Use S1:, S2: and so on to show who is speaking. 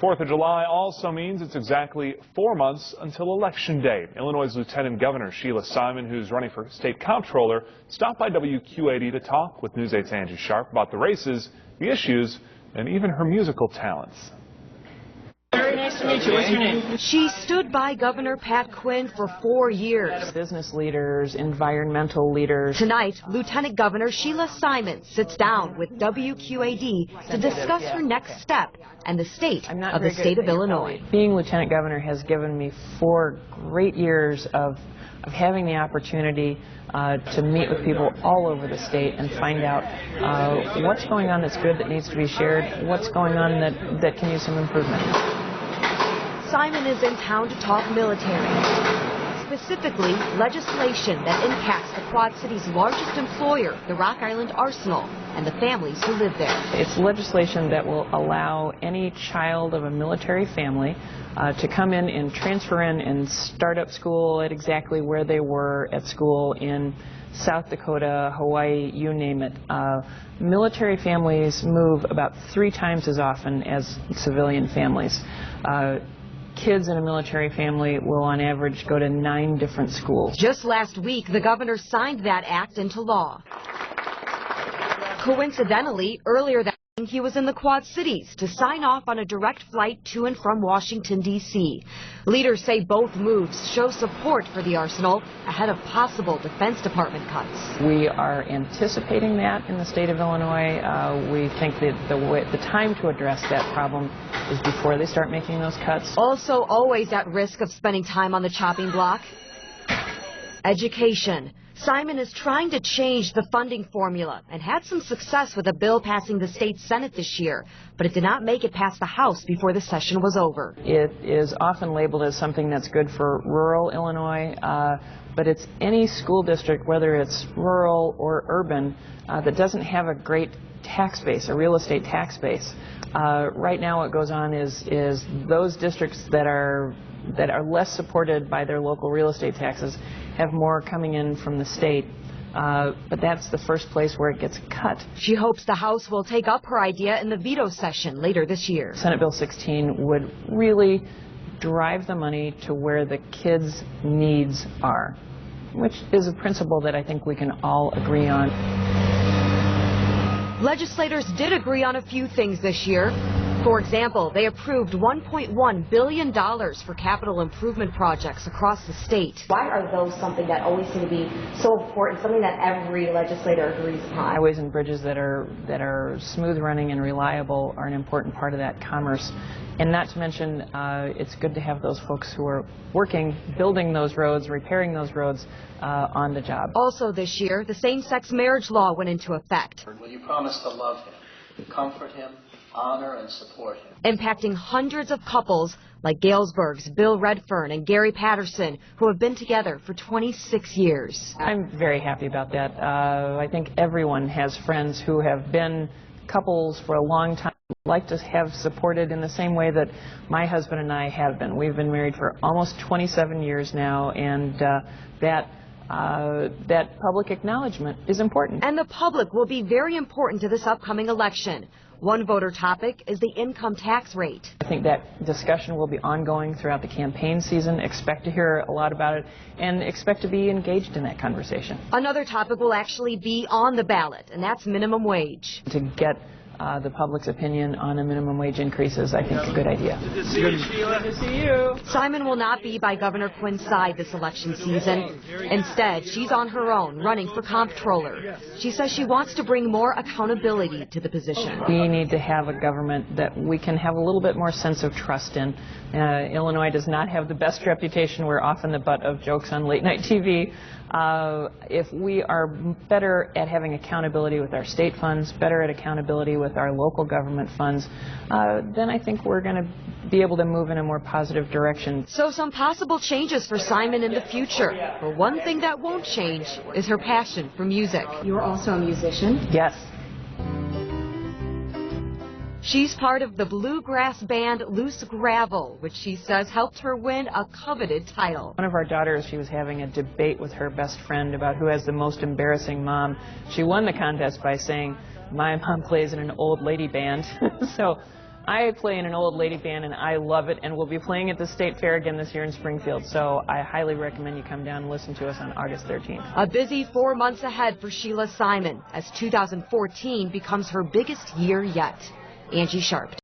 S1: 4th of July also means it's exactly 4 months until Election Day. Illinois' Lieutenant Governor Sheila Simon, who's running for state comptroller, stopped by WQAD to talk with News 8's Angie Sharp about the races, the issues, and even her musical talents.
S2: Very nice to meet you. What's your name?
S3: She stood by Governor Pat Quinn for 4 years.
S2: Business leaders, environmental leaders.
S3: Tonight, Lieutenant Governor Sheila Simon sits down with WQAD to discuss her next step and the state of the state of Illinois.
S2: Being Lieutenant Governor has given me 4 great years of having the opportunity to meet with people all over the state and find out what's going on that's good that needs to be shared, what's going on that can use some improvement.
S3: Simon is in town to talk military, specifically legislation that impacts the Quad City's largest employer, the Rock Island Arsenal, and the families who live there.
S2: It's legislation that will allow any child of a military family to come in and transfer in and start up school at exactly where they were at school in South Dakota, Hawaii, you name it. Military families move about 3 times as often as civilian families. Kids in a military family will on average go to 9 different schools.
S3: Just last week, the governor signed that act into law. Coincidentally, earlier that week, he was in the Quad Cities to sign off on a direct flight to and from Washington, D.C. Leaders say both moves show support for the arsenal ahead of possible Defense Department cuts.
S2: We are anticipating that in the state of Illinois. We think that the time to address that problem is before they start making those cuts.
S3: Also always at risk of spending time on the chopping block, education. Simon is trying to change the funding formula and had some success with a bill passing the state Senate this year, but it did not make it past the House before the session was over.
S2: It is often labeled as something that's good for rural Illinois, but it's any school district, whether it's rural or urban, that doesn't have a great tax base, a real estate tax base. Right now what goes on is those districts that are less supported by their local real estate taxes have more coming in from the state, but that's the first place where it gets cut.
S3: She hopes the House will take up her idea in the veto session later this year.
S2: Senate Bill 16 would really drive the money to where the kids' needs are, which is a principle that I think we can all agree on.
S3: Legislators did agree on a few things this year. For example, they approved $1.1 billion for capital improvement projects across the state. Why are those something that always seem to be so important, something that every legislator agrees upon?
S2: Highways and bridges that are smooth running and reliable are an important part of that commerce. And not to mention, it's good to have those folks who are working, building those roads, repairing those roads on the job.
S3: Also this year, the same-sex marriage law went into effect.
S4: Will you promise to love him, comfort him, honor and support him?
S3: Impacting hundreds of couples like Galesburg's Bill Redfern and Gary Patterson, who have been together for 26 years.
S2: I'm very happy about that. I think everyone has friends who have been couples for a long time, like to have supported in the same way that my husband and I have been. We've been married for almost 27 years now, and that public acknowledgement is important.
S3: And the public will be very important to this upcoming election. One voter topic is the income tax rate.
S2: I think that discussion will be ongoing throughout the campaign season. Expect to hear a lot about it and expect to be engaged in that conversation.
S3: Another topic will actually be on the ballot, and that's minimum wage.
S2: To get the public's opinion on a minimum wage increase is, I think, a good idea.
S4: Good to see you, Sheila. Good to see you.
S3: Simon will not be by Governor Quinn's side this election season. Instead, she's on her own, running for comptroller. She says she wants to bring more accountability to the position.
S2: We need to have a government that we can have a little bit more sense of trust in. Illinois does not have the best reputation. We're often the butt of jokes on late-night TV. If we are better at having accountability with our state funds, better at accountability with our local government funds, then I think we're going to be able to move in a more positive direction.
S3: So some possible changes for Simon in the future. But one thing that won't change is her passion for music. You're also a musician?
S2: Yes.
S3: She's part of the bluegrass band Loose Gravel, which she says helped her win a coveted title.
S2: One of our daughters, she was having a debate with her best friend about who has the most embarrassing mom. She won the contest by saying, "My mom plays in an old lady band." So I play in an old lady band, and I love it, and we'll be playing at the State Fair again this year in Springfield, so I highly recommend you come down and listen to us on August 13th.
S3: A busy 4 months ahead for Sheila Simon as 2014 becomes her biggest year yet. Angie Sharp.